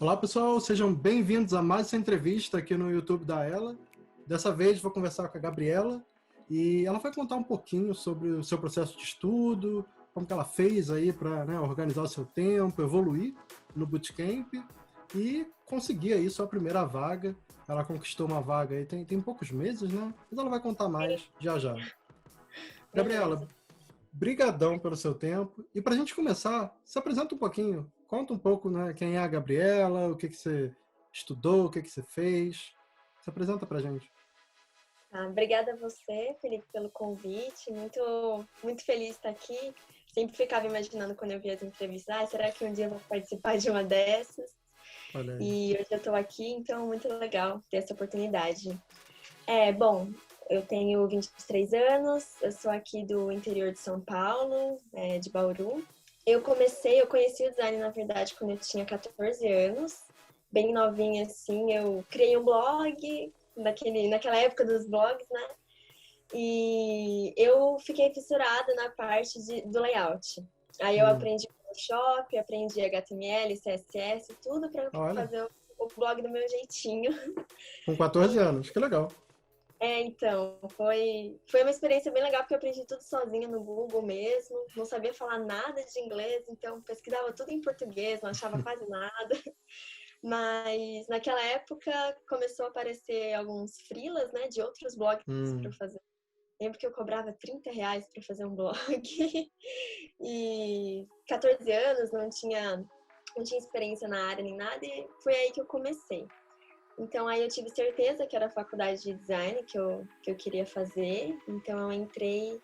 Olá pessoal, sejam bem-vindos a mais essa entrevista aqui no YouTube da Ela. Dessa vez vou conversar com a Gabriela e ela vai contar um pouquinho sobre o seu processo de estudo, como que ela fez aí para organizar o seu tempo, evoluir no bootcamp e conseguir aí sua primeira vaga. Ela conquistou uma vaga aí tem poucos meses, né? Mas ela vai contar mais já já. Beleza. Gabriela, brigadão pelo seu tempo. E para a gente começar, se apresenta um pouquinho. Conta um pouco, né, quem é a Gabriela, o que você estudou, o que você fez. Se apresenta para a gente. Obrigada a você, Felipe, pelo convite. Muito feliz de estar aqui. Sempre ficava imaginando quando eu via as entrevistas, será que um dia eu vou participar de uma dessas? Olha aí. E hoje eu estou aqui, então muito legal ter essa oportunidade. Bom, eu tenho 23 anos, eu sou aqui do interior de São Paulo, de Bauru. Eu conheci o design, na verdade, quando eu tinha 14 anos. Bem novinha, assim, eu criei um blog, naquela época dos blogs, né? E eu fiquei fissurada na parte do layout. Aí eu aprendi Photoshop, aprendi HTML, CSS, tudo para Olha, fazer o blog do meu jeitinho. com 14 anos, que legal. Então, foi uma experiência bem legal, porque eu aprendi tudo sozinha no Google mesmo, não sabia falar nada de inglês, então pesquisava tudo em português, não achava quase nada. Mas naquela época começou a aparecer alguns freelas, né, de outros blogs para fazer. Lembro que eu cobrava R$ 30 para fazer um blog. E 14 anos, não tinha experiência na área nem nada, e foi aí que eu comecei. Então, aí eu tive certeza que era a faculdade de design que eu queria fazer. Então, eu entrei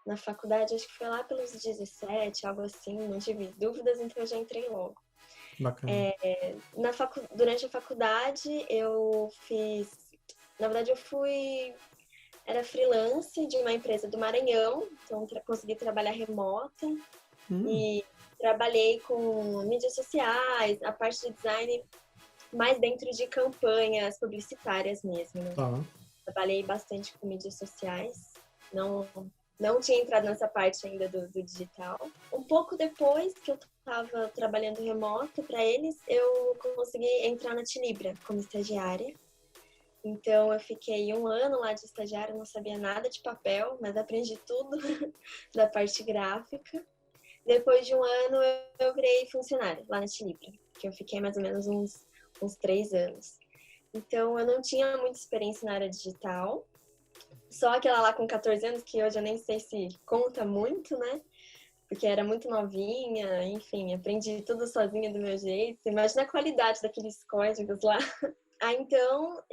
na faculdade, acho que foi lá pelos 17, algo assim, não tive dúvidas, então eu já entrei logo. Bacana. Durante a faculdade, na verdade, era freelance de uma empresa do Maranhão, então consegui trabalhar remota e trabalhei com mídias sociais, a parte de design mais dentro de campanhas publicitárias mesmo, né? Tá. Trabalhei bastante com mídias sociais, não tinha entrado nessa parte ainda do digital. Um pouco depois que eu estava trabalhando remoto para eles, eu consegui entrar na Tilibra como estagiária. Então eu fiquei 1 ano lá de estagiária, não sabia nada de papel, mas aprendi tudo da parte gráfica. Depois de 1 ano eu virei funcionária lá na Tilibra, que eu fiquei mais ou menos uns 3 anos. Então, eu não tinha muita experiência na área digital. Só aquela lá com 14 anos, que hoje eu nem sei se conta muito, né? Porque era muito novinha, enfim, aprendi tudo sozinha do meu jeito. Imagina a qualidade daqueles códigos lá. Então,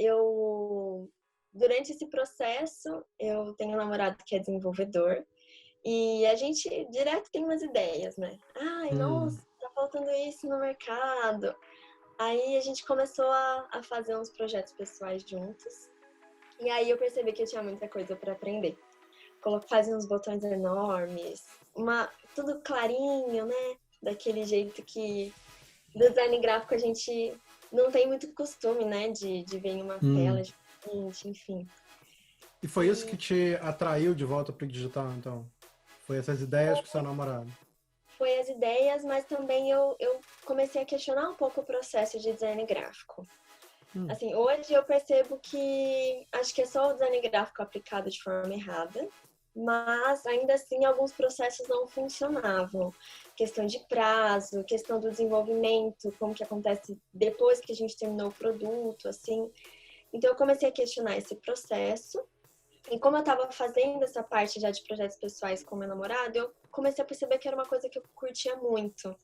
durante esse processo, eu tenho um namorado que é desenvolvedor. E a gente direto tem umas ideias, né? Ai, nossa, tá faltando isso no mercado. Aí a gente começou a fazer uns projetos pessoais juntos. E aí eu percebi que eu tinha muita coisa para aprender. Fazia uns botões enormes, tudo clarinho, né? Daquele jeito que design gráfico a gente não tem muito costume, né? De ver em uma tela diferente, enfim. E foi isso que te atraiu de volta para o digital, então? Foi essas ideias com o seu namorado? Foi as ideias, mas também eu comecei a questionar um pouco o processo de design gráfico. Assim, hoje eu percebo que acho que é só o design gráfico aplicado de forma errada, mas ainda assim alguns processos não funcionavam. Questão de prazo, questão do desenvolvimento, como que acontece depois que a gente terminou o produto, assim. Então eu comecei a questionar esse processo. E como eu estava fazendo essa parte já de projetos pessoais com meu namorado, eu comecei a perceber que era uma coisa que eu curtia muito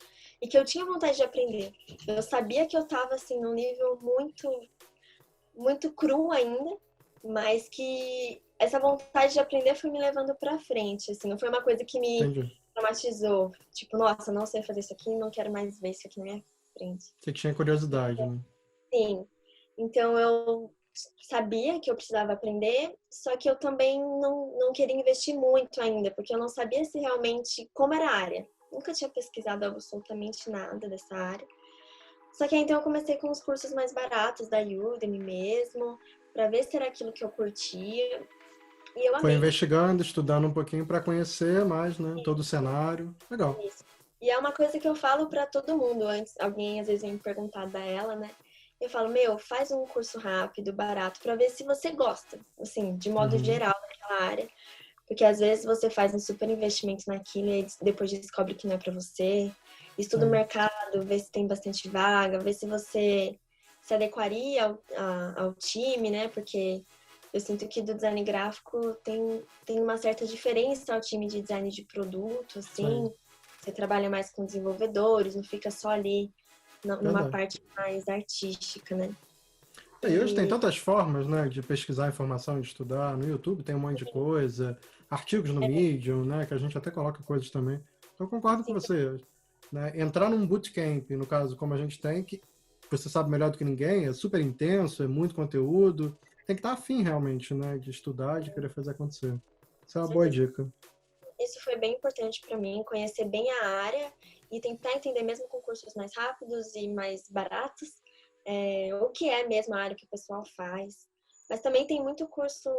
e que eu tinha vontade de aprender. Eu sabia que eu estava assim num nível muito cru ainda, mas que essa vontade de aprender foi me levando para frente, assim, não foi uma coisa que me Entendi. traumatizou, tipo, nossa, não sei fazer isso aqui, não quero mais ver isso aqui na minha frente. Você tinha curiosidade, né? Sim. Então eu sabia que eu precisava aprender, só que eu também não queria investir muito ainda, porque eu não sabia se realmente como era a área. Nunca tinha pesquisado absolutamente nada dessa área. Só que aí, então eu comecei com os cursos mais baratos da Udemy mesmo, para ver se era aquilo que eu curtia. E eu Foi amei. investigando, estudando um pouquinho para conhecer mais, né? Todo o cenário. Legal. Isso. E é uma coisa que eu falo para todo mundo. Antes, alguém às vezes vem me perguntar da ela, né? Eu falo, meu, faz um curso rápido, barato, para ver se você gosta, assim, de modo Uhum. geral, daquela área. Porque às vezes você faz um super investimento naquilo e depois descobre que não é para você. Estuda o Sim. mercado, vê se tem bastante vaga, vê se você se adequaria ao time, né? Porque eu sinto que do design gráfico tem uma certa diferença ao time de design de produto, Sim. assim. Você trabalha mais com desenvolvedores, não fica só ali numa Verdade. parte mais artística, né? E hoje tem E tantas formas, né, de pesquisar informação, de estudar. No YouTube tem um monte de coisa, artigos no Medium, né, que a gente até coloca coisas também. Então, eu concordo com assim, você. Né? Entrar num bootcamp, no caso, como a gente tem, que você sabe melhor do que ninguém, é super intenso, é muito conteúdo. Tem que estar afim, realmente, né, de estudar, de querer fazer acontecer. Isso é com uma boa certeza. dica. Isso foi bem importante para mim, conhecer bem a área e tentar entender mesmo com cursos mais rápidos e mais baratos, o que é mesmo a área que o pessoal faz. Mas também tem muito curso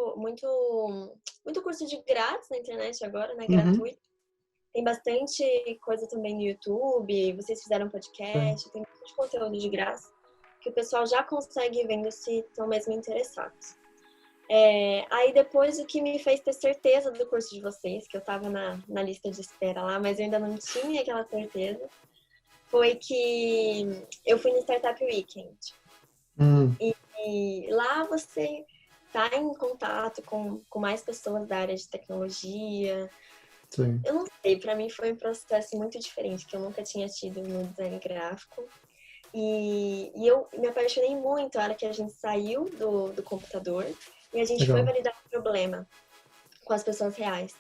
de grátis na internet agora, né? Uhum. Gratuito. Tem bastante coisa também no YouTube, vocês fizeram Sim. podcast, tem bastante conteúdo de graça que o pessoal já consegue ir vendo se estão mesmo interessados. Aí depois o que me fez ter certeza do curso de vocês, que eu estava na lista de espera lá, mas eu ainda não tinha aquela certeza, foi que eu fui no Startup Weekend. Hum, E lá você tá em contato com mais pessoas da área de tecnologia. sim. Eu não sei, para mim foi um processo muito diferente, que eu nunca tinha tido no design gráfico. E eu me apaixonei muito na hora que a gente saiu do computador e a gente foi Legal. validar o problema com as pessoas reais.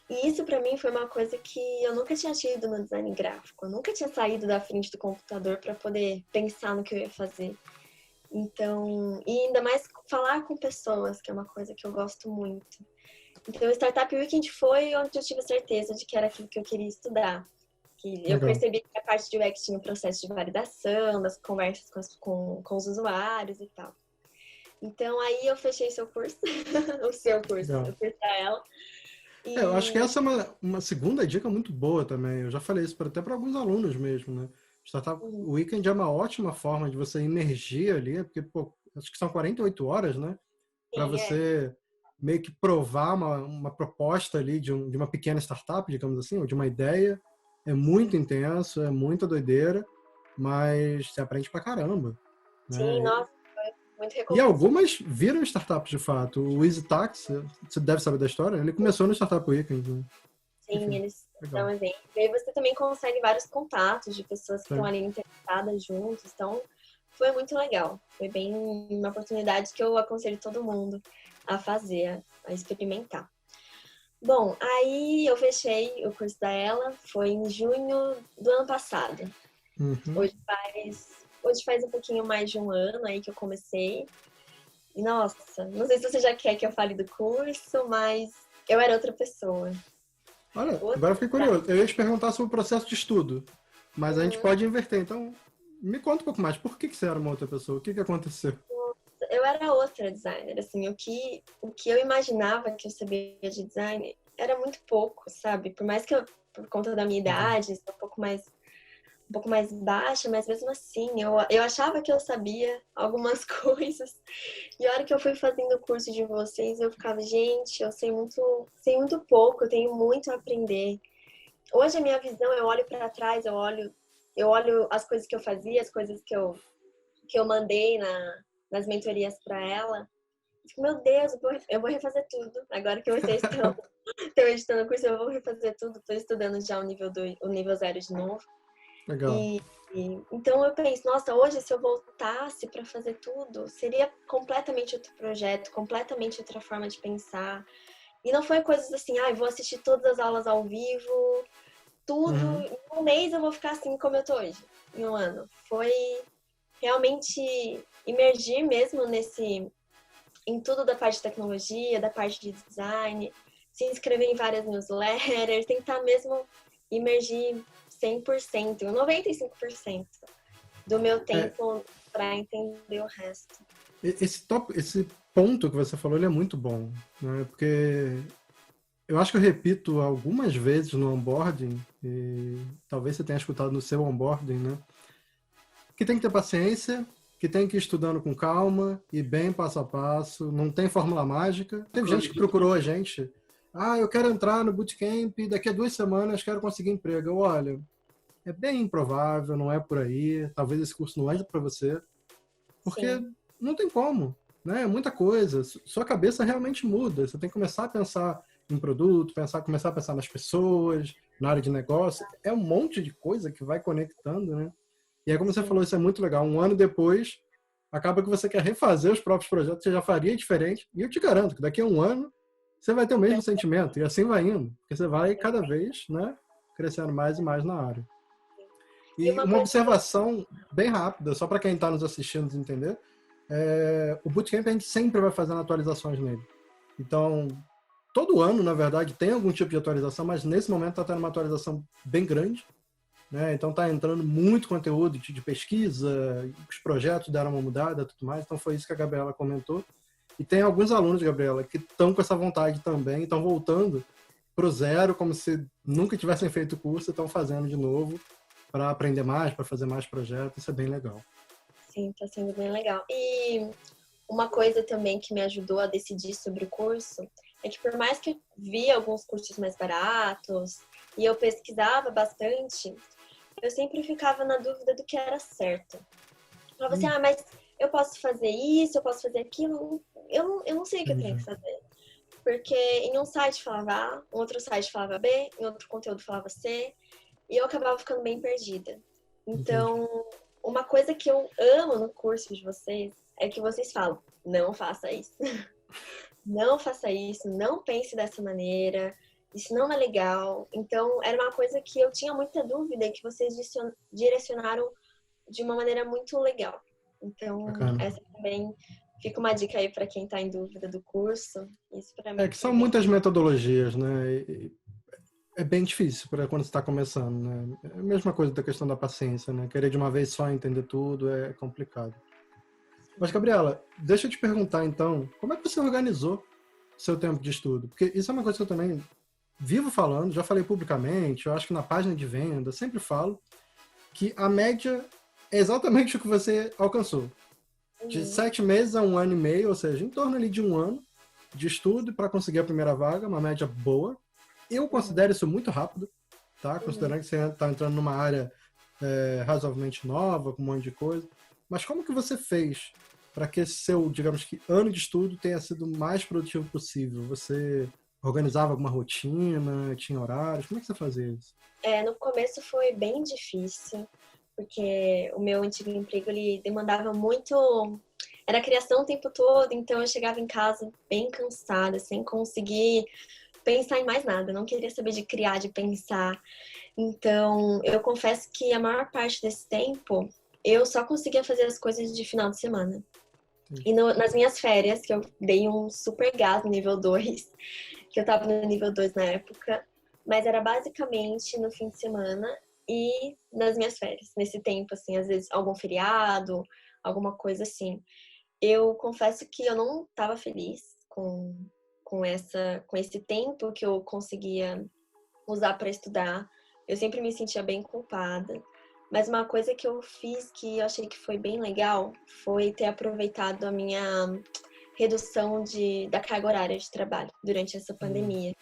E isso para mim foi uma coisa que eu nunca tinha tido no design gráfico. Eu nunca tinha saído da frente do computador para poder pensar no que eu ia fazer. Então, e ainda mais falar com pessoas, que é uma coisa que eu gosto muito. Então, o Startup Weekend foi onde eu tive certeza de que era aquilo que eu queria estudar. Que eu Legal. percebi que a parte de UX tinha um processo de validação, das conversas com os usuários e tal. Então, aí eu fechei seu curso, o seu curso, eu Legal. fiz pra ela. Eu acho que E essa é uma segunda dica muito boa também. Eu já falei isso até para alguns alunos mesmo, né? Startup uhum, Weekend é uma ótima forma de você imergir ali, porque, pô, acho que são 48 horas, né? Para sim, você meio que provar uma proposta ali de uma pequena startup, digamos assim, ou de uma ideia. É muito sim. intenso, é muita doideira, mas você aprende pra caramba, Sim, né? nossa, foi muito E recompensador. algumas viram startups de fato. O Easy Taxi, você deve saber da história, ele começou no Startup Weekend, né? Sim, Enfim, eles dão legal. exemplo. E aí você também consegue vários contatos de pessoas que estão Sim. ali interessadas juntos. Então, foi muito legal. Foi bem uma oportunidade que eu aconselho todo mundo a fazer, a experimentar. Bom, aí eu fechei o curso da ela, foi em junho do ano passado. Uhum. Hoje faz um pouquinho mais de um ano aí que eu comecei. E nossa, não sei se você já quer que eu fale do curso, mas eu era outra pessoa. Olha, Outra agora eu fiquei pessoa. curioso. Eu ia te perguntar sobre o processo de estudo, mas a gente Uhum. pode inverter. Então, me conta um pouco mais. Por que você era uma outra pessoa? O que aconteceu? Eu era outra designer, assim, o que eu imaginava que eu sabia de design era muito pouco, sabe? Por mais que eu, por conta da minha Legal. idade, ser um pouco mais baixa, mas mesmo assim, eu achava que eu sabia algumas coisas. E a hora que eu fui fazendo o curso de vocês, eu ficava, gente, eu sei muito pouco, eu tenho muito a aprender. Hoje a minha visão, eu olho para trás, eu olho as coisas que eu fazia, as coisas que eu mandei nas mentorias para ela. Eu fico, meu Deus, eu vou refazer tudo. Agora que eu estou editando o curso, eu vou refazer tudo. Estou estudando já o nível 0 de novo. Legal. Então eu penso, nossa, hoje se eu voltasse para fazer tudo, seria completamente outro projeto, completamente outra forma de pensar. E não foi coisas assim, vou assistir todas as aulas ao vivo, tudo. Uhum. Em um mês eu vou ficar assim como eu tô hoje, em um ano. Foi realmente imergir mesmo em tudo da parte de tecnologia, da parte de design, se inscrever em várias newsletters, tentar mesmo imergir 100%, 95% do meu É, tempo para entender o resto. esse ponto que você falou, ele é muito bom, né? Porque Eu acho que eu repito algumas vezes no onboarding, e talvez você tenha escutado no seu onboarding, né? Que tem que ter paciência, que tem que ir estudando com calma e bem passo a passo, não tem fórmula mágica. Teve gente que procurou a gente, eu quero entrar no bootcamp, daqui a 2 semanas quero conseguir emprego. Olha, é bem improvável, não é por aí, talvez esse curso não é para você, porque Sim, não tem como, né? É muita coisa, sua cabeça realmente muda, você tem que começar a pensar em produto, começar a pensar nas pessoas, na área de negócio, é um monte de coisa que vai conectando, né? E aí, como você sim, falou, isso é muito legal. Um ano depois, acaba que você quer refazer os próprios projetos, você já faria diferente. E eu te garanto que daqui a um ano, você vai ter o mesmo sentimento. E assim vai indo. Porque você vai cada vez, né, crescendo mais e mais na área. E E uma uma coisa que eu... observação bem rápida, só para quem está nos assistindo entender, o Bootcamp a gente sempre vai fazendo atualizações nele. Então, todo ano, na verdade, tem algum tipo de atualização, mas nesse momento está tendo uma atualização bem grande, né? Então está entrando muito conteúdo de pesquisa, os projetos deram uma mudada, tudo mais. Então foi isso que a Gabriela comentou. E tem alguns alunos, Gabriela, que estão com essa vontade também, estão voltando para o zero, como se nunca tivessem feito o curso, e estão fazendo de novo para aprender mais, para fazer mais projetos. Isso é bem legal. Sim, tá sendo bem legal. E uma coisa também que me ajudou a decidir sobre o curso é que por mais que eu via alguns cursos mais baratos e eu pesquisava bastante, eu sempre ficava na dúvida do que era certo. Eu falava assim, mas eu posso fazer isso, eu posso fazer aquilo. Eu não sei o que eu tenho Entendi. que fazer. Porque em um site falava A, em outro site falava B, em outro conteúdo falava C, e eu acabava ficando bem perdida. Entendi. Então, uma coisa que eu amo no curso de vocês é que vocês falam, não faça isso. Não faça isso, não pense dessa maneira, isso não é legal. Então, era uma coisa que eu tinha muita dúvida e que vocês direcionaram de uma maneira muito legal. Então, Bacana. essa também fica uma dica aí para quem está em dúvida do curso. Isso para É mim que foi são bem. muitas metodologias, né? É bem difícil para quando você está começando, né? É a mesma coisa da questão da paciência, né? Querer de uma vez só entender tudo é complicado. Mas, Gabriela, deixa eu te perguntar então, como é que você organizou seu tempo de estudo? Porque isso é uma coisa que eu também vivo falando, já falei publicamente, eu acho que na página de venda, sempre falo, que a média é exatamente o que você alcançou. De Uhum, 7 meses a 1 ano e meio, ou seja, em torno ali de um ano de estudo para conseguir a primeira vaga, uma média boa. Eu uhum, considero isso muito rápido, tá? uhum. Considerando que você está entrando numa área razoavelmente nova, com um monte de coisa. Mas como que você fez para que esse seu, digamos que, ano de estudo tenha sido o mais produtivo possível? Você organizava alguma rotina, tinha horários? Como é que você fazia isso? No começo foi bem difícil, porque o meu antigo emprego ele demandava muito. Era criação o tempo todo, então eu chegava em casa bem cansada, sem conseguir pensar em mais nada. Não queria saber de criar, de pensar. Então, eu confesso que a maior parte desse tempo eu só conseguia fazer as coisas de final de semana. E nas minhas férias, que eu dei um super gás no nível 2 que eu tava no nível 2 na época, mas era basicamente no fim de semana e nas minhas férias, nesse tempo, assim, às vezes algum feriado, alguma coisa assim. Eu confesso que eu não estava feliz com esse tempo que eu conseguia usar para estudar. Eu sempre me sentia bem culpada. Mas uma coisa que eu fiz que eu achei que foi bem legal foi ter aproveitado a minha redução da carga horária de trabalho durante essa pandemia.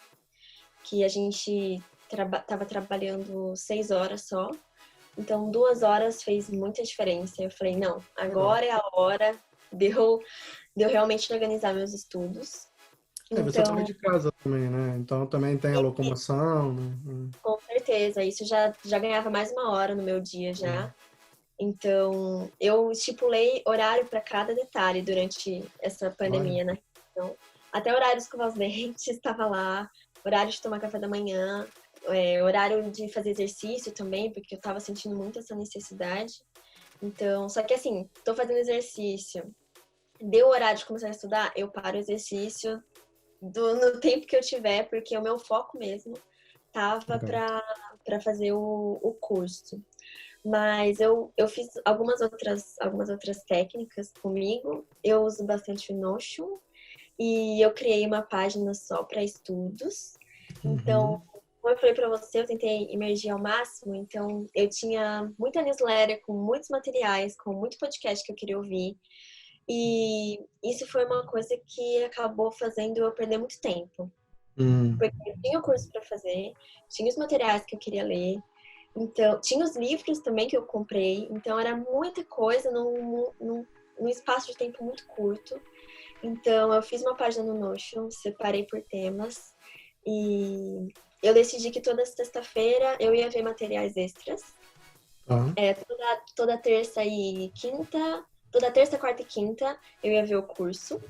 Que a gente estava trabalhando 6 horas só. Então, 2 horas fez muita diferença. Eu falei, não, Legal. agora é a hora de eu realmente organizar meus estudos. Você trabalha Então, de casa também, né? Então também tem a locomoção, né? com certeza, isso já ganhava mais 1 hora no meu dia já. Então, eu estipulei horário para cada detalhe durante essa Olha, pandemia, né? Então, até horário de escovar os dentes estava lá, horário de tomar café da manhã, horário de fazer exercício também, porque eu estava sentindo muito essa necessidade. Então, só que assim, tô fazendo exercício, deu o horário de começar a estudar, eu paro o exercício no tempo que eu tiver, porque o meu foco mesmo tava legal. para fazer o curso. Mas eu fiz algumas outras técnicas comigo. Eu uso bastante o Notion e eu criei uma página só para estudos. Então, como eu falei para você, eu tentei imergir ao máximo. Então, eu tinha muita newsletter com muitos materiais, com muito podcast que eu queria ouvir. E isso foi uma coisa que acabou fazendo eu perder muito tempo. Porque eu tinha o curso para fazer, tinha os materiais que eu queria ler, então tinha os livros também que eu comprei. Então, era muita coisa num espaço de tempo muito curto. Então, eu fiz uma página no Notion, separei por temas e eu decidi que toda sexta-feira eu ia ver materiais extras. Toda terça e quinta, toda terça, quarta e quinta eu ia ver o curso,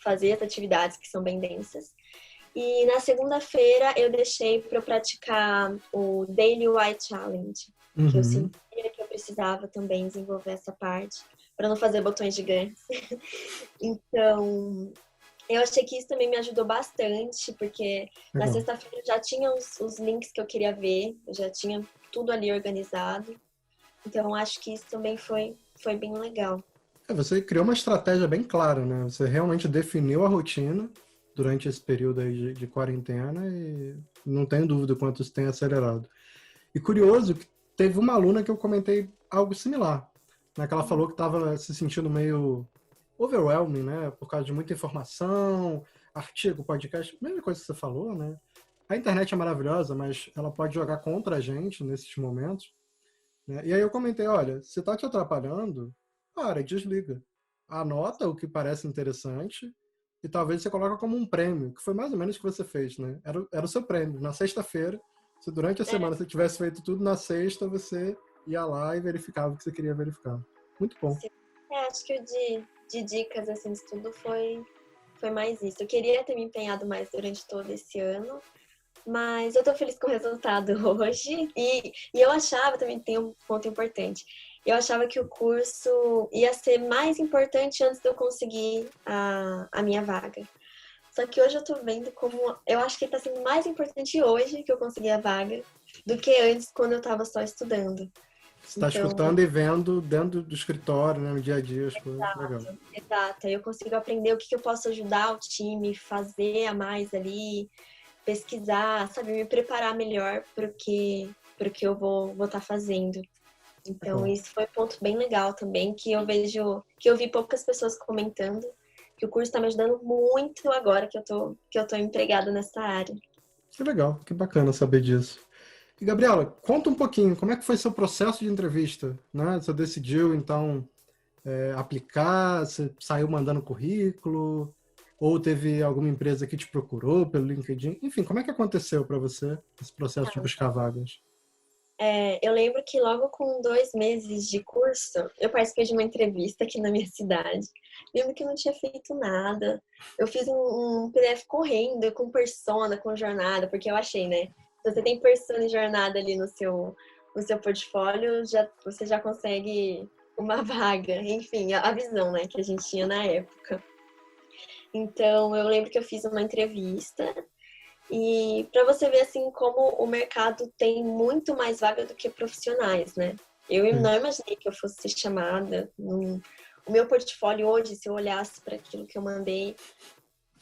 fazer as atividades que são bem densas. E na segunda-feira eu deixei para eu praticar o Daily White Challenge, que eu sentia que eu precisava também desenvolver essa parte, para não fazer botões gigantes. Então, eu achei que isso também me ajudou bastante, porque na sexta-feira eu já tinha os links que eu queria ver, eu já tinha tudo ali organizado. Então, acho que isso também foi bem legal. Você criou uma estratégia bem clara, né? Você realmente definiu a rotina durante esse período aí de quarentena e não tenho dúvida quanto isso tem acelerado. E curioso que teve uma aluna que eu comentei algo similar, né? Que ela falou que estava se sentindo meio overwhelming, né? Por causa de muita informação, artigo, podcast, mesma coisa que você falou, né? A internet é maravilhosa, mas ela pode jogar contra a gente nesses momentos, né? E aí eu comentei, olha, se está te atrapalhando, para, desliga. Anota o que parece interessante e talvez você coloque como um prêmio, que foi mais ou menos o que você fez, né? Era o seu prêmio. Na sexta-feira, se durante a semana você tivesse feito tudo, na sexta você ia lá e verificava o que você queria verificar. Muito bom. Sim. Acho que o de dicas assim, de estudo foi mais isso. Eu queria ter me empenhado mais durante todo esse ano, mas eu tô feliz com o resultado hoje. E eu achava, também tem um ponto importante, eu achava que o curso ia ser mais importante antes de eu conseguir a minha vaga. Só que hoje eu tô vendo como... Eu acho que tá sendo mais importante hoje que eu consegui a vaga do que antes, quando eu tava só estudando. Você está escutando e vendo dentro do escritório, né, no dia a dia, as coisas. Legal. Exato. Eu consigo aprender o que eu posso ajudar o time, fazer a mais ali, pesquisar, sabe, me preparar melhor para o que eu vou estar fazendo. Então, isso foi um ponto bem legal também, que eu vi poucas pessoas comentando, que o curso está me ajudando muito agora que eu tô empregada nessa área. Que legal, que bacana saber disso. E, Gabriela, conta um pouquinho, como é que foi seu processo de entrevista, né? Você decidiu, então, aplicar, você saiu mandando currículo, ou teve alguma empresa que te procurou pelo LinkedIn? Enfim, como é que aconteceu para você esse processo de buscar vagas? Eu lembro que logo com 2 meses de curso, eu participei de uma entrevista aqui na minha cidade. Lembro que eu não tinha feito nada. Eu fiz um PDF correndo, com persona, com jornada, porque eu achei, né? Se você tem persona e jornada ali no seu portfólio, você já consegue uma vaga. Enfim, a visão, né, que a gente tinha na época. Então, eu lembro que eu fiz uma entrevista. E para você ver assim como o mercado tem muito mais vaga do que profissionais, né? Eu não imaginei que eu fosse ser chamada. O meu portfólio hoje, se eu olhasse para aquilo que eu mandei,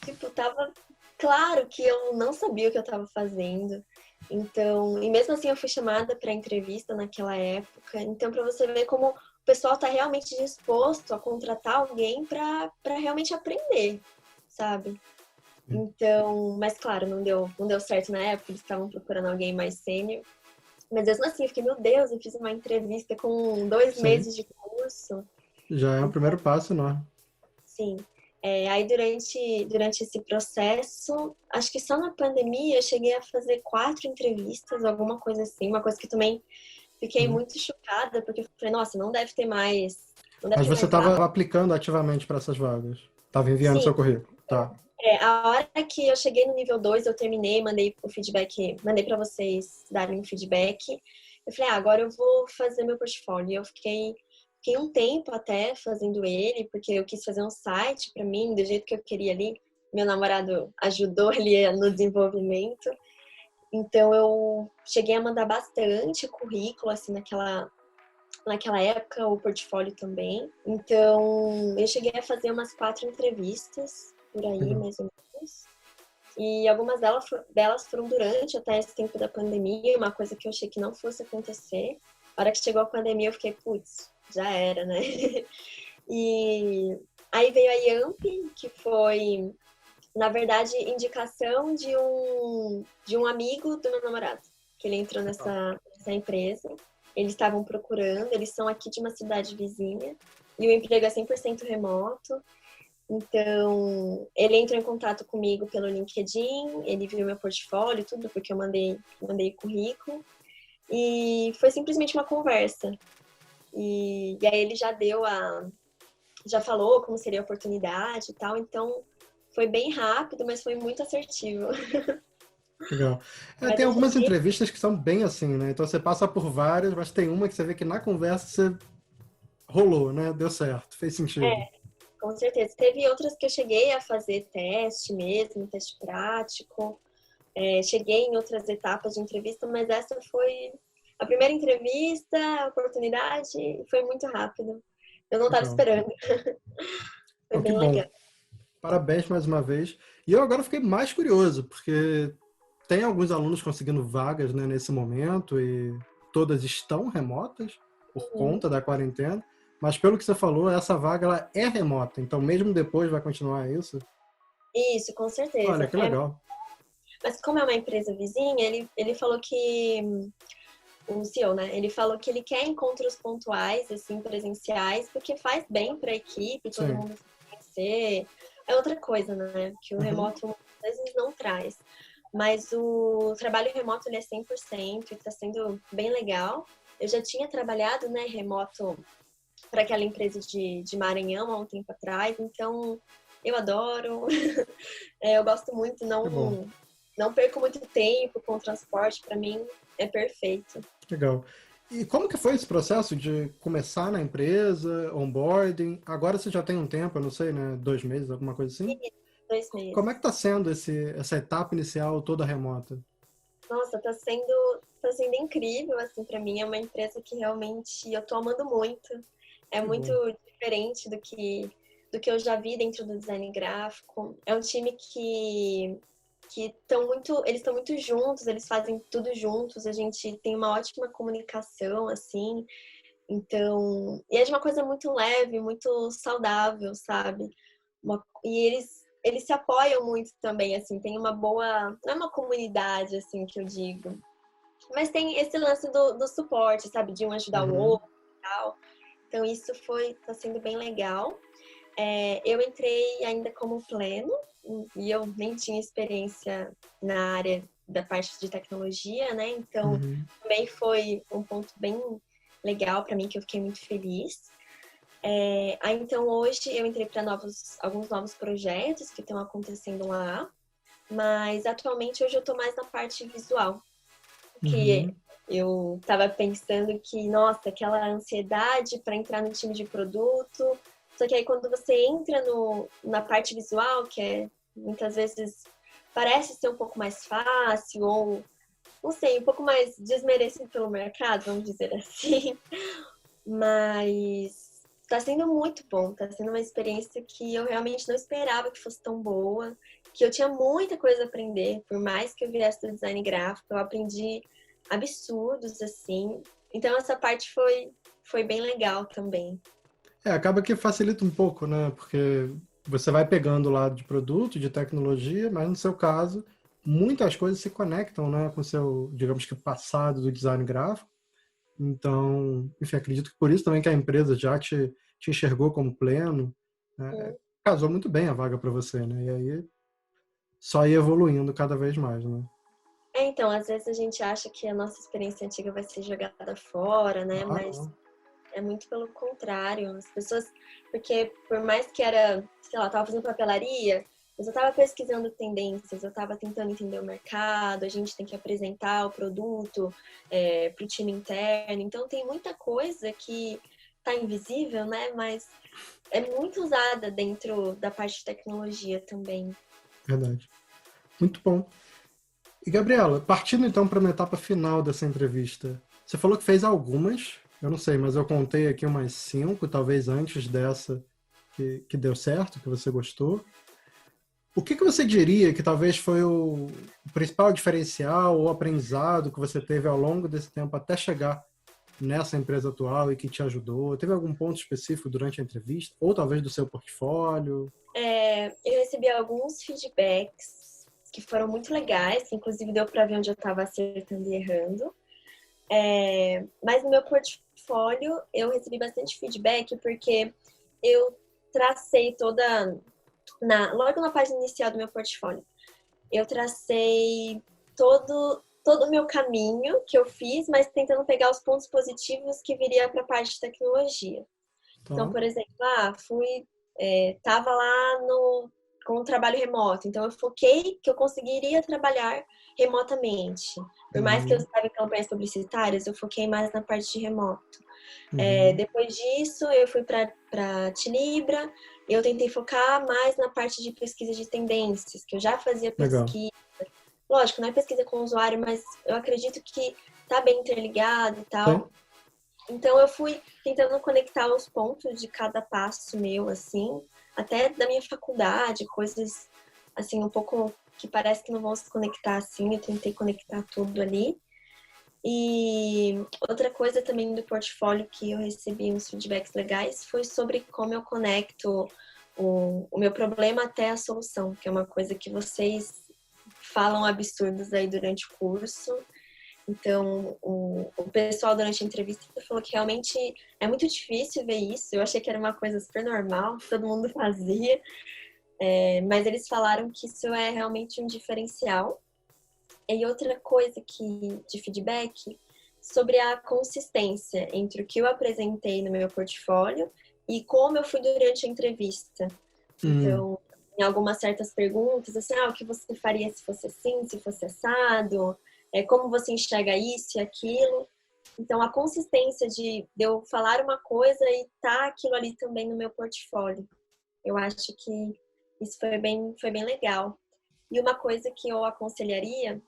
tipo, tava claro que eu não sabia o que eu estava fazendo. Então, e mesmo assim eu fui chamada para entrevista naquela época. Então, para você ver como o pessoal está realmente disposto a contratar alguém para realmente aprender, sabe? Então, mas claro, não deu certo na época, eles estavam procurando alguém mais sênior. Mas mesmo assim, eu fiquei, meu Deus, eu fiz uma entrevista com 2 meses de curso. Já é o primeiro passo, não? Sim. Aí durante esse processo, acho que só na pandemia eu cheguei a fazer 4 entrevistas, alguma coisa assim, uma coisa que também fiquei muito chocada, porque eu falei, nossa, não deve ter mais. Mas você estava aplicando ativamente para essas vagas? Estava enviando seu currículo? Tá. A hora que eu cheguei no nível 2, eu terminei, mandei o feedback, mandei para vocês darem um feedback. Eu falei, agora eu vou fazer meu portfólio. Eu fiquei um tempo até fazendo ele, porque eu quis fazer um site para mim, do jeito que eu queria ali. Meu namorado ajudou ali no desenvolvimento. Então, eu cheguei a mandar bastante currículo, assim, naquela época, o portfólio também. Então, eu cheguei a fazer umas 4 entrevistas, por aí, mais ou menos. E algumas delas foram durante até esse tempo da pandemia, uma coisa que eu achei que não fosse acontecer. A hora que chegou a pandemia, eu fiquei, putz, já era, né? E aí veio a Yamp, que foi, na verdade, indicação de um amigo do meu namorado, que ele entrou nessa empresa. Eles estavam procurando, eles são aqui de uma cidade vizinha, e o emprego é 100% remoto. Então, ele entrou em contato comigo pelo LinkedIn, ele viu meu portfólio, tudo, porque eu mandei currículo. E foi simplesmente uma conversa. E aí ele já falou como seria a oportunidade e tal. Então, foi bem rápido, mas foi muito assertivo. Legal. Mas Tem eu algumas senti, entrevistas que são bem assim, né? Então você passa por várias, mas tem uma que você vê que na conversa você rolou, né? Deu certo, fez sentido. com certeza. Teve outras que eu cheguei a fazer teste mesmo, teste prático. Cheguei em outras etapas de entrevista, mas essa foi a primeira entrevista, a oportunidade, e foi muito rápido. Eu não estava Legal. esperando. Foi Pô, que bem bom. legal. Parabéns mais uma vez. E eu agora fiquei mais curioso, porque tem alguns alunos conseguindo vagas, né, nesse momento e todas estão remotas por Uhum. conta da quarentena. Mas pelo que você falou, essa vaga ela é remota, então mesmo depois vai continuar isso. Isso, com Olha, certeza. que legal. Mas como é uma empresa vizinha, ele falou que o CEO, né? Ele falou que ele quer encontros pontuais, assim, presenciais, porque faz bem para a equipe, todo Sim. mundo se conhecer. É outra coisa, né? Que o Uhum. remoto às vezes não traz. Mas o trabalho remoto ele é 100% e está sendo bem legal. Eu já tinha trabalhado, né, remoto para aquela empresa de Maranhão há um tempo atrás, então eu adoro. Eu gosto muito, Que bom. não perco muito tempo com o transporte, para mim é perfeito. Legal. E como que foi esse processo de começar na empresa, onboarding? Agora você já tem um tempo, eu não sei, né? 2 meses, alguma coisa assim? E 2 meses. Como é que está sendo essa etapa inicial toda remota? Nossa, tá sendo incrível, assim, para mim. É uma empresa que realmente eu tô amando muito. É Que muito bom. diferente do que eu já vi dentro do design gráfico. É um time eles estão muito juntos, eles fazem tudo juntos, a gente tem uma ótima comunicação, assim. Então, e é de uma coisa muito leve, muito saudável, sabe? E eles se apoiam muito também, assim, tem uma boa, não é uma comunidade, assim, que eu digo, mas tem esse lance do suporte, sabe? De um ajudar o Uhum. outro e tal. Então, isso tá sendo bem legal. Eu entrei ainda como pleno, e eu nem tinha experiência na área da parte de tecnologia, né? Então, Uhum. também foi um ponto bem legal para mim, que eu fiquei muito feliz. Aí, então, hoje eu entrei para alguns novos projetos que estão acontecendo lá, mas atualmente hoje eu estou mais na parte visual, que Uhum. eu estava pensando que, nossa, aquela ansiedade para entrar no time de produto, só que aí quando você entra na parte visual, que muitas vezes parece ser um pouco mais fácil, ou, não sei, um pouco mais desmerecido pelo mercado, vamos dizer assim, mas está sendo muito bom, está sendo uma experiência que eu realmente não esperava que fosse tão boa, que eu tinha muita coisa a aprender, por mais que eu viesse do design gráfico, eu aprendi absurdos, assim. Então essa parte foi bem legal também. Acaba que facilita um pouco, né? Porque você vai pegando o lado de produto, de tecnologia, mas no seu caso, muitas coisas se conectam, né, com o seu, digamos que, passado do design gráfico. Então, enfim, acredito que por isso também que a empresa já te enxergou como pleno, né? Hum. Casou muito bem a vaga para você, né? E aí só ir evoluindo cada vez mais, né? Então, às vezes a gente acha que a nossa experiência antiga vai ser jogada fora, né? Ah, Mas não. é muito pelo contrário. As pessoas, porque por mais que era, sei lá, tava fazendo papelaria, mas eu tava pesquisando tendências, eu tava tentando entender o mercado, a gente tem que apresentar o produto para o time interno. Então tem muita coisa que tá invisível, né? Mas é muito usada dentro da parte de tecnologia também. Verdade. Muito bom. E, Gabriela, partindo então para uma etapa final dessa entrevista, você falou que fez algumas, eu não sei, mas eu contei aqui umas 5, talvez antes dessa, que deu certo, que você gostou. O que você diria que talvez foi o principal diferencial ou aprendizado que você teve ao longo desse tempo até chegar nessa empresa atual e que te ajudou? Teve algum ponto específico durante a entrevista? Ou talvez do seu portfólio? Eu recebi alguns feedbacks que foram muito legais, que inclusive deu para ver onde eu estava acertando e errando. Mas no meu portfólio eu recebi bastante feedback porque eu tracei logo na página inicial do meu portfólio, eu tracei todo o meu caminho que eu fiz, mas tentando pegar os pontos positivos que viria para a parte de tecnologia. Então, Tá. por exemplo, tava lá com um trabalho remoto, então eu foquei que eu conseguiria trabalhar remotamente. Por mais que eu Uhum, estava em campanhas publicitárias, eu foquei mais na parte de remoto. uhum. Depois disso, eu fui para Tilibra, eu tentei focar mais na parte de pesquisa de tendências, que eu já fazia Legal. pesquisa. Lógico, não é pesquisa com o usuário, mas eu acredito que tá bem interligado e Sim. tal. Então eu fui tentando conectar os pontos de cada passo meu, assim, até da minha faculdade, coisas assim, um pouco que parece que não vão se conectar assim, eu tentei conectar tudo ali. E outra coisa também do portfólio que eu recebi uns feedbacks legais foi sobre como eu conecto o meu problema até a solução, que é uma coisa que vocês falam absurdos aí durante o curso. Então, o pessoal durante a entrevista falou que realmente é muito difícil ver isso. Eu achei que era uma coisa super normal, que todo mundo fazia, mas eles falaram que isso é realmente um diferencial. E outra coisa de feedback sobre a consistência entre o que eu apresentei no meu portfólio e como eu fui durante a entrevista. Hum, Então, em algumas certas perguntas, assim, o que você faria se fosse assim, se fosse assado? Como você enxerga isso e aquilo? Então, a consistência de eu falar uma coisa e tá aquilo ali também no meu portfólio. Eu acho que isso foi bem legal. E uma coisa que eu aconselharia,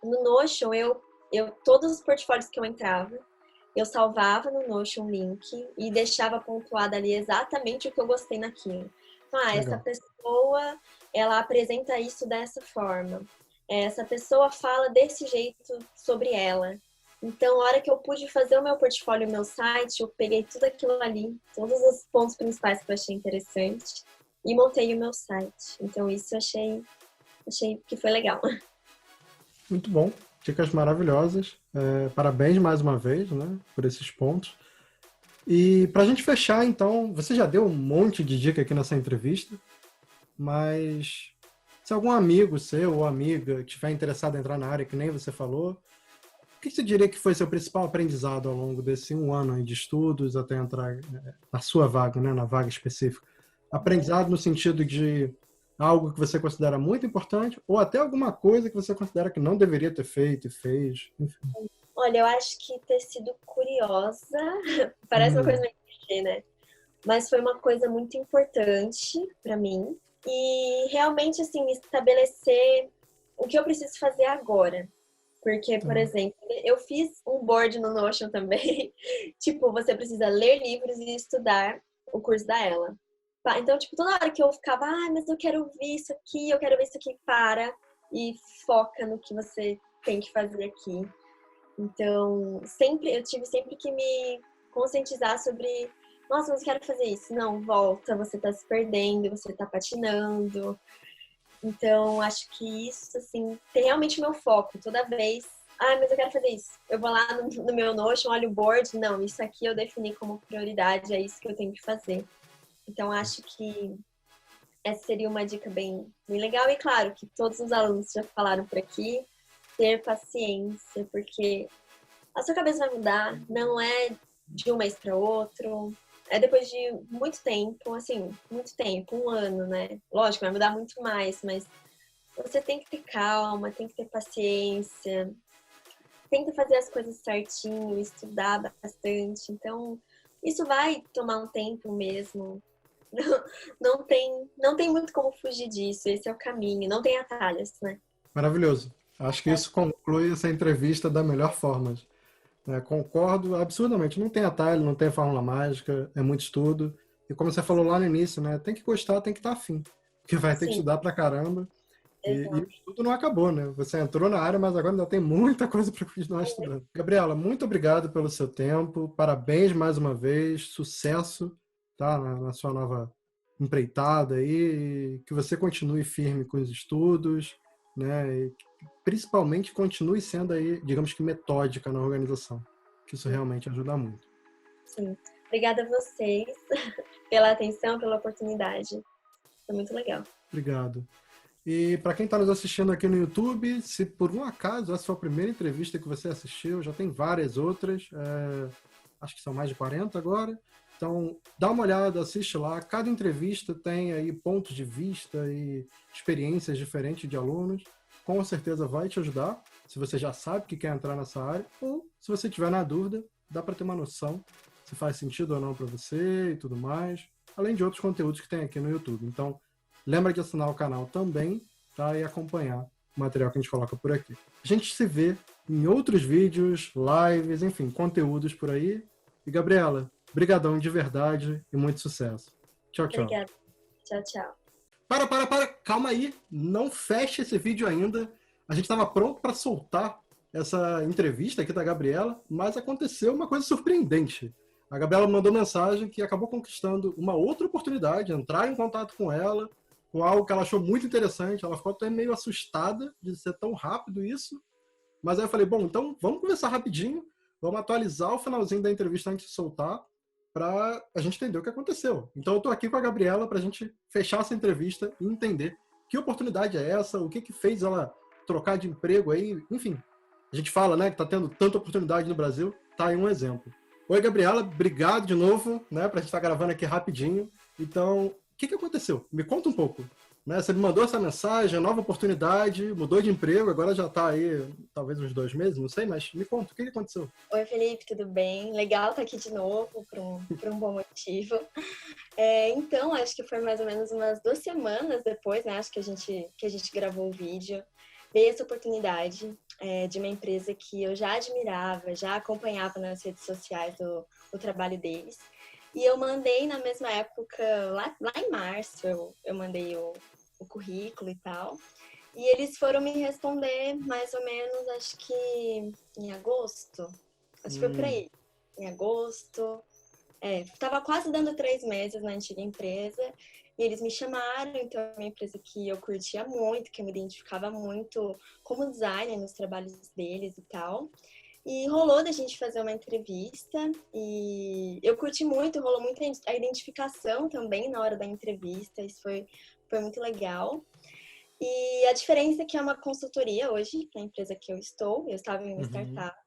no Notion, todos os portfólios que eu entrava, eu salvava no Notion um link e deixava pontuado ali exatamente o que eu gostei naquilo. Então, essa legal. pessoa, ela apresenta isso dessa forma. Essa pessoa fala desse jeito sobre ela. Então, a hora que eu pude fazer o meu portfólio, o meu site, eu peguei tudo aquilo ali, todos os pontos principais que eu achei interessante e montei o meu site. Então, isso eu achei que foi legal. Muito bom. Dicas maravilhosas. Parabéns mais uma vez, né, por esses pontos. E para a gente fechar, então, você já deu um monte de dica aqui nessa entrevista, mas se algum amigo seu ou amiga estiver interessado em entrar na área, que nem você falou, o que você diria que foi seu principal aprendizado ao longo desse um ano aí de estudos até entrar na sua vaga, né, na vaga específica? Aprendizado no sentido de algo que você considera muito importante ou até alguma coisa que você considera que não deveria ter feito e fez, enfim. Olha, eu acho que ter sido curiosa parece uma coisa Hum, meio clichê, né? Mas foi uma coisa muito importante para mim. E realmente, assim, estabelecer o que eu preciso fazer agora. Porque, por tá. exemplo, eu fiz um board no Notion também. Tipo, você precisa ler livros e estudar o curso da Ela. Então, tipo, toda hora que eu ficava, mas eu quero ver isso aqui, eu quero ver isso aqui, para e foca no que você tem que fazer aqui. Então, eu tive sempre que me conscientizar sobre, nossa, mas eu quero fazer isso. Não, volta, você tá se perdendo, você tá patinando. Então, acho que isso, assim, tem realmente o meu foco. Toda vez, mas eu quero fazer isso. Eu vou lá no meu Notion, olho o board, não, isso aqui eu defini como prioridade, é isso que eu tenho que fazer. Então, acho que essa seria uma dica bem legal. E claro, que todos os alunos já falaram por aqui, ter paciência, porque a sua cabeça vai mudar, não é de um mês para outro, é depois de muito tempo, assim, muito tempo, um ano, né? Lógico, vai mudar muito mais, mas você tem que ter calma, tem que ter paciência, tenta fazer as coisas certinho, estudar bastante. Então, isso vai tomar um tempo mesmo. Não tem muito como fugir disso, esse é o caminho, não tem atalhos, né? Maravilhoso. Acho que isso conclui essa entrevista da melhor forma. Concordo absurdamente. Não tem atalho, não tem fórmula mágica, é muito estudo. E como você falou lá no início, né, tem que gostar, tem que estar afim. que vai ter que Sim, estudar pra caramba. E o exato. estudo não acabou, né? Você entrou na área, mas agora ainda tem muita coisa para continuar estudando. Gabriela, muito obrigado pelo seu tempo. Parabéns mais uma vez. Sucesso, tá? Na sua nova empreitada aí. E que você continue firme com os estudos, né? E principalmente continue sendo aí, digamos que metódica na organização. Que isso Sim, realmente ajuda muito. sim. Obrigada a vocês pela atenção, pela oportunidade. Foi muito legal. Obrigado. E para quem está nos assistindo aqui no YouTube, se por um acaso essa foi a primeira entrevista que você assistiu, já tem várias outras, acho que são mais de 40 agora. Então, dá uma olhada, assiste lá. Cada entrevista tem aí pontos de vista e experiências diferentes de alunos. Com certeza vai te ajudar, se você já sabe que quer entrar nessa área, ou se você tiver na dúvida, dá para ter uma noção se faz sentido ou não para você e tudo mais, além de outros conteúdos que tem aqui no YouTube. Então, lembra de assinar o canal também, tá? E acompanhar o material que a gente coloca por aqui. A gente se vê em outros vídeos, lives, enfim, conteúdos por aí. E Gabriela, brigadão de verdade e muito sucesso. Tchau, tchau. Obrigada. Tchau, tchau. Para, calma aí, não feche esse vídeo ainda. A gente estava pronto para soltar essa entrevista aqui da Gabriela, mas aconteceu uma coisa surpreendente. A Gabriela mandou mensagem que acabou conquistando uma outra oportunidade, entrar em contato com ela, com algo que ela achou muito interessante. Ela ficou até meio assustada de ser tão rápido isso. Mas aí eu falei, bom, então vamos conversar rapidinho, vamos atualizar o finalzinho da entrevista antes de soltar, para a gente entender o que aconteceu. Então eu estou aqui com a Gabriela para a gente fechar essa entrevista e entender que oportunidade é essa, o que que fez ela trocar de emprego aí, enfim. A gente fala, né, que está tendo tanta oportunidade no Brasil, tá aí um exemplo. Oi, Gabriela, obrigado de novo, né, para a gente estar gravando aqui rapidinho. Então, o que que aconteceu? Me conta um pouco. Né, você me mandou essa mensagem, nova oportunidade, mudou de emprego, agora já está aí talvez uns 2 meses, não sei, mas me conta, o que que aconteceu? Oi, Felipe, tudo bem? Legal estar aqui de novo por um bom motivo. Então, acho que foi mais ou menos umas 2 semanas depois, né? Acho que a gente gravou o vídeo. Veio essa oportunidade de uma empresa que eu já admirava, já acompanhava nas redes sociais o trabalho deles. E eu mandei na mesma época, lá em março, eu mandei o currículo e tal. E eles foram me responder mais ou menos, acho que em agosto. Acho que foi por Hum, aí. Em agosto. Tava quase dando 3 meses na antiga empresa. E eles me chamaram, então é uma empresa que eu curtia muito, que eu me identificava muito como designer nos trabalhos deles e tal. E rolou da gente fazer uma entrevista e eu curti muito, rolou muito a identificação também na hora da entrevista, isso foi muito legal. E a diferença é que é uma consultoria hoje, na empresa que eu estava em uma uhum. startup.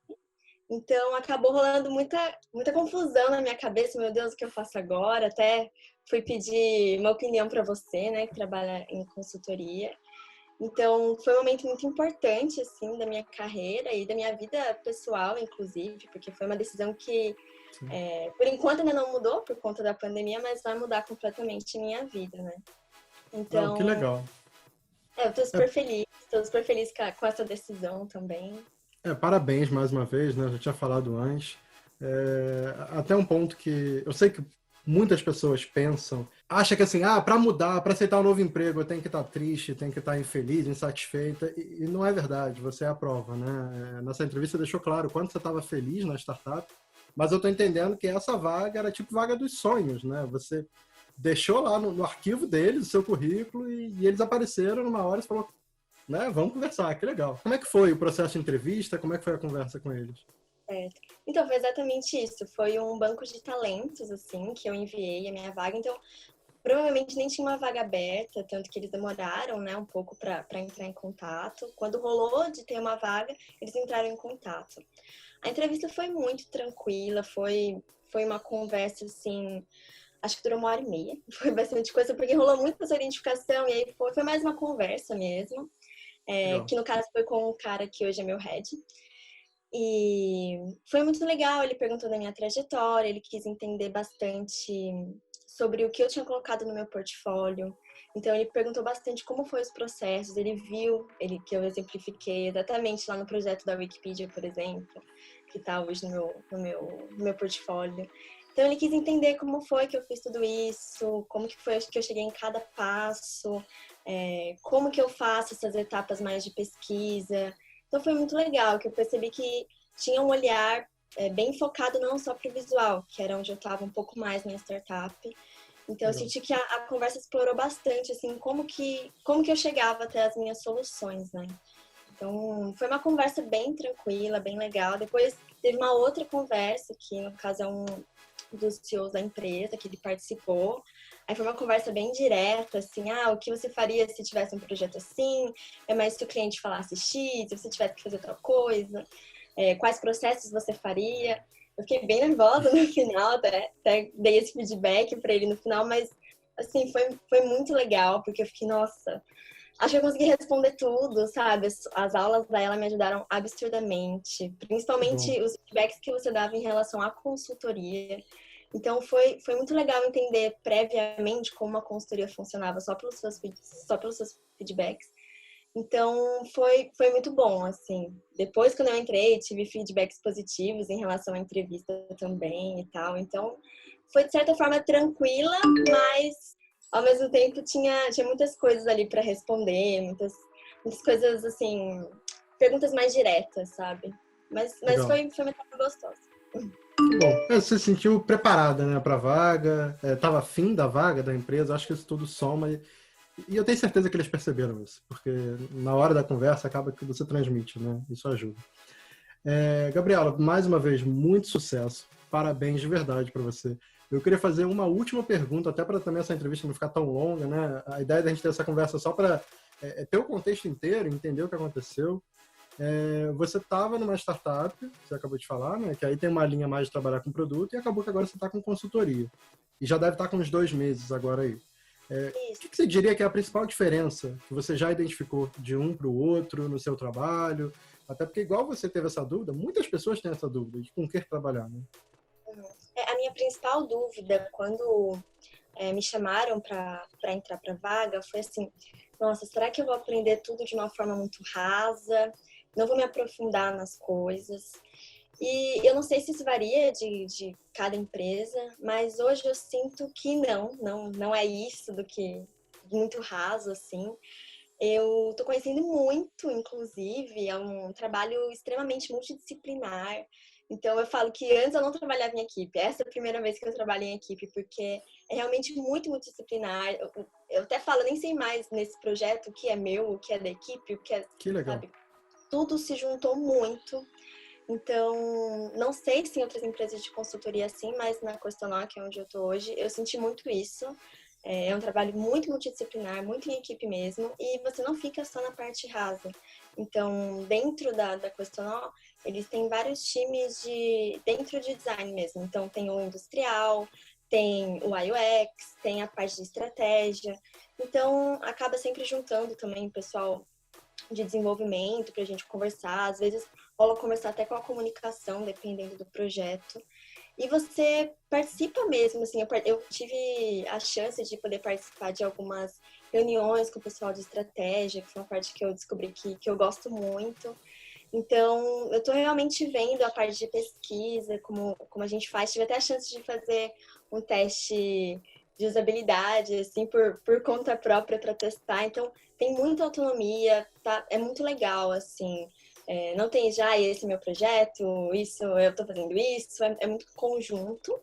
Então acabou rolando muita confusão na minha cabeça, meu Deus, o que eu faço agora? Até fui pedir uma opinião para você, né, que trabalha em consultoria. Então foi um momento muito importante assim da minha carreira e da minha vida pessoal, inclusive, porque foi uma decisão que Sim. por enquanto ainda não mudou por conta da pandemia, mas vai mudar completamente minha vida, né? Não, que Então legal. eu É, tô super feliz com essa decisão também. parabéns mais uma vez, né? Eu já tinha falado antes. Até um ponto que eu sei que muitas pessoas pensam, acha que assim, para mudar, para aceitar um novo emprego, eu tenho que estar triste, tenho que estar infeliz, insatisfeita, e não é verdade, você é a prova, né? Nessa entrevista deixou claro quanto você estava feliz na startup, mas eu estou entendendo que essa vaga era tipo vaga dos sonhos, né? Você deixou lá no arquivo deles o seu currículo e eles apareceram numa hora e você falou, né? Vamos conversar, que legal. Como é que foi o processo de entrevista? Como é que foi a conversa com eles? Certo. Então, foi exatamente isso. Foi um banco de talentos, assim, que eu enviei a minha vaga. Então, provavelmente nem tinha uma vaga aberta, tanto que eles demoraram, né, um pouco para entrar em contato. Quando rolou de ter uma vaga, eles entraram em contato. A entrevista foi muito tranquila, foi uma conversa, assim, acho que durou 1 hora e meia. Foi bastante coisa, porque rolou muito essa identificação, e aí foi mais uma conversa mesmo. Legal. Que no caso foi com o cara que hoje é meu head. E foi muito legal, ele perguntou da minha trajetória, ele quis entender bastante sobre o que eu tinha colocado no meu portfólio. Então ele perguntou bastante como foi os processos, ele viu que eu exemplifiquei exatamente lá no projeto da Wikipedia, por exemplo, que está hoje no meu portfólio. Então ele quis entender como foi que eu fiz tudo isso, como que foi que eu cheguei em cada passo, como que eu faço essas etapas mais de pesquisa. Então foi muito legal, que eu percebi que tinha um olhar bem focado não só para o visual, que era onde eu estava um pouco mais na startup. Então eu Legal. senti que a conversa explorou bastante, assim, como que eu chegava até as minhas soluções, né? Então foi uma conversa bem tranquila, bem legal. Depois teve uma outra conversa, que no caso é um dos CEOs da empresa, que ele participou. Aí foi uma conversa bem direta, assim, o que você faria se tivesse um projeto assim? É mais se o cliente falasse X, se você tivesse que fazer outra coisa? Quais processos você faria? Eu fiquei bem nervosa no final, até dei esse feedback para ele no final, mas, assim, foi muito legal, porque eu fiquei, nossa, acho que eu consegui responder tudo, sabe? As aulas dela me ajudaram absurdamente, Que bom. principalmente os feedbacks que você dava em relação à consultoria. Então, foi muito legal entender previamente como a consultoria funcionava só pelos seus feedbacks. Então, foi muito bom, assim. Depois, quando eu entrei, tive feedbacks positivos em relação à entrevista também e tal. Então, foi, de certa forma, tranquila, mas, ao mesmo tempo, tinha muitas coisas ali para responder, muitas coisas, assim, perguntas mais diretas, sabe? Mas Legal. foi uma etapa gostosa. Que bom. Você se sentiu preparada, né, para a vaga, estava afim da vaga da empresa, acho que isso tudo soma e eu tenho certeza que eles perceberam isso, porque na hora da conversa acaba que você transmite, né? Isso ajuda. Gabriela, mais uma vez, muito sucesso. Parabéns de verdade para você. Eu queria fazer uma última pergunta, até para também essa entrevista não ficar tão longa, né? A ideia da gente ter essa conversa só para ter o contexto inteiro, entender o que aconteceu. Você estava numa startup, você acabou de falar, né? Que aí tem uma linha mais de trabalhar com produto e acabou que agora você está com consultoria. E já deve estar com uns 2 meses agora aí. O Isso. que você diria que é a principal diferença que você já identificou de um para o outro no seu trabalho? Até porque, igual você teve essa dúvida, muitas pessoas têm essa dúvida de com o que trabalhar, né? A minha principal dúvida, quando me chamaram para entrar para vaga, foi assim: nossa, será que eu vou aprender tudo de uma forma muito rasa? Não vou me aprofundar nas coisas. E eu não sei se isso varia de cada empresa, mas hoje eu sinto que não é isso do que muito raso, assim. Eu estou conhecendo muito, inclusive, é um trabalho extremamente multidisciplinar. Então, eu falo que antes eu não trabalhava em equipe. Essa é a primeira vez que eu trabalho em equipe, porque é realmente muito multidisciplinar. Eu até falo, nem sei mais nesse projeto o que é meu, o que é da equipe, o que é, Que legal. sabe? Tudo se juntou muito. Então, não sei se em outras empresas de consultoria assim, mas na Questonal, que é onde eu estou hoje, eu senti muito isso. É um trabalho muito multidisciplinar, muito em equipe mesmo, e você não fica só na parte rasa. Então, dentro da Questonal, eles têm vários times dentro de design mesmo. Então, tem o industrial, tem o UX, tem a parte de estratégia. Então, acaba sempre juntando também o pessoal de desenvolvimento para a gente conversar. Às vezes rola conversar até com a comunicação, dependendo do projeto. E você participa mesmo, assim, eu tive a chance de poder participar de algumas reuniões com o pessoal de estratégia, que foi uma parte que eu descobri que eu gosto muito. Então, eu estou realmente vendo a parte de pesquisa, como a gente faz. Tive até a chance de fazer um teste de usabilidade, assim, por conta própria para testar. Então, tem muita autonomia, tá? É muito legal, assim. Não tem já esse meu projeto, isso, eu estou fazendo isso, é muito conjunto.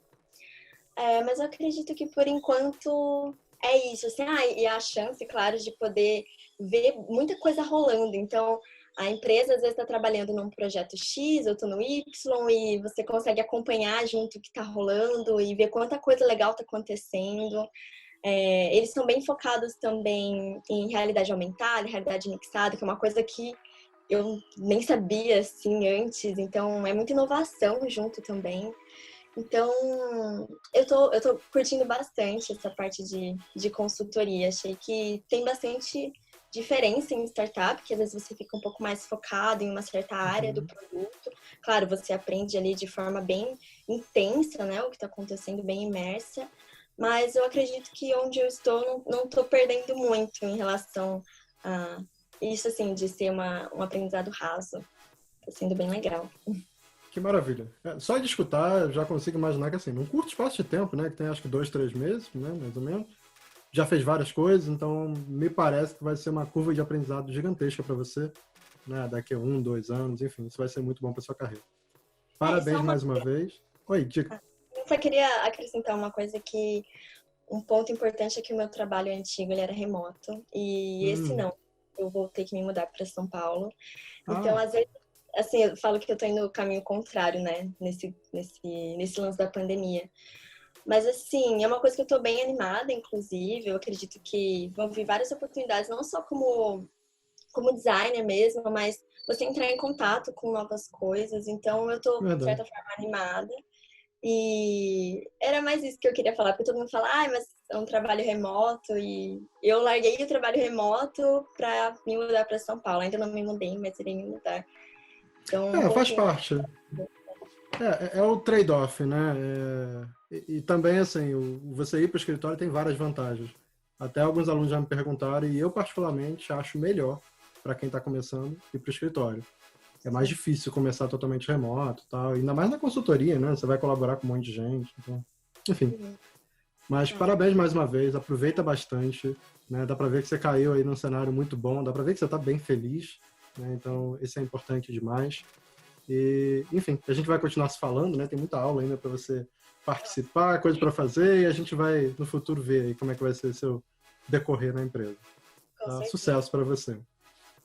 Mas eu acredito que, por enquanto, é isso, assim. E a chance, claro, de poder ver muita coisa rolando. Então, a empresa às vezes está trabalhando num projeto X, eu estou no Y, e você consegue acompanhar junto o que está rolando e ver quanta coisa legal está acontecendo. Eles são bem focados também em realidade aumentada, realidade mixada, que é uma coisa que eu nem sabia assim antes. Então, é muita inovação junto também. Então, eu tô curtindo bastante essa parte de consultoria. Achei que tem bastante diferença em startup, que às vezes você fica um pouco mais focado em uma certa área do Uhum. produto. Claro, você aprende ali de forma bem intensa, né? O que está acontecendo, bem imersa. Mas eu acredito que onde eu estou, não estou perdendo muito em relação a isso, assim, de ser um aprendizado raso. Está sendo bem legal. Que maravilha. Só de escutar, eu já consigo imaginar que assim, num curto espaço de tempo, né? Que tem acho que 2, 3 meses, né? Mais ou menos. Já fez várias coisas, então me parece que vai ser uma curva de aprendizado gigantesca para você, né? Daqui a 1, 2 anos, enfim, isso vai ser muito bom para sua carreira. E só Parabéns mais uma vez. Oi, diga. eu só queria acrescentar uma coisa que um ponto importante é que o meu trabalho antigo ele era remoto e esse Hum. não. Eu vou ter que me mudar para São Paulo. Então, Ah, às vezes, assim, eu falo que eu tô indo no caminho contrário, né? Nesse lance da pandemia. Mas, assim, é uma coisa que eu tô bem animada, inclusive. Eu acredito que vão vir várias oportunidades, não só como designer mesmo, mas você entrar em contato com novas coisas. Então, eu tô, de verdade. certa forma, animada. E era mais isso que eu queria falar, porque todo mundo fala, mas é um trabalho remoto. E eu larguei o trabalho remoto para me mudar para São Paulo. Ainda não me mudei, mas irei me mudar. Então, um Faz pouquinho. parte. É o trade-off, né? E também, assim, você ir para o escritório tem várias vantagens. Até alguns alunos já me perguntaram, e eu, particularmente, acho melhor para quem está começando ir para o escritório. É mais difícil começar totalmente remoto, tal, ainda mais na consultoria, né? Você vai colaborar com um monte de gente. Então, enfim. Mas parabéns mais uma vez, aproveita bastante, né? Dá para ver que você caiu aí num cenário muito bom, dá para ver que você está bem feliz, né? Então, isso é importante demais. E, enfim, a gente vai continuar se falando, né? Tem muita aula ainda para você participar, coisa para fazer, e a gente vai no futuro ver aí como é que vai ser seu decorrer na empresa. Com Tá? certeza. Sucesso para você.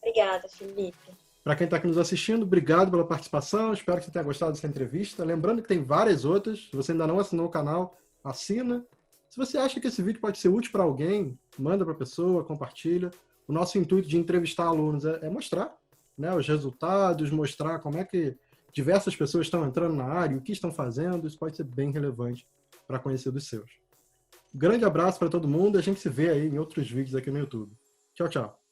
Obrigada, Felipe. Para quem está aqui nos assistindo, obrigado pela participação. Espero que você tenha gostado dessa entrevista. Lembrando que tem várias outras. Se você ainda não assinou o canal, assina. Se você acha que esse vídeo pode ser útil para alguém, manda para a pessoa, compartilha. O nosso intuito de entrevistar alunos é mostrar, né, os resultados, mostrar como é que diversas pessoas estão entrando na área e o que estão fazendo. Isso pode ser bem relevante para conhecer dos seus. Um grande abraço para todo mundo. A gente se vê aí em outros vídeos aqui no YouTube. Tchau, tchau.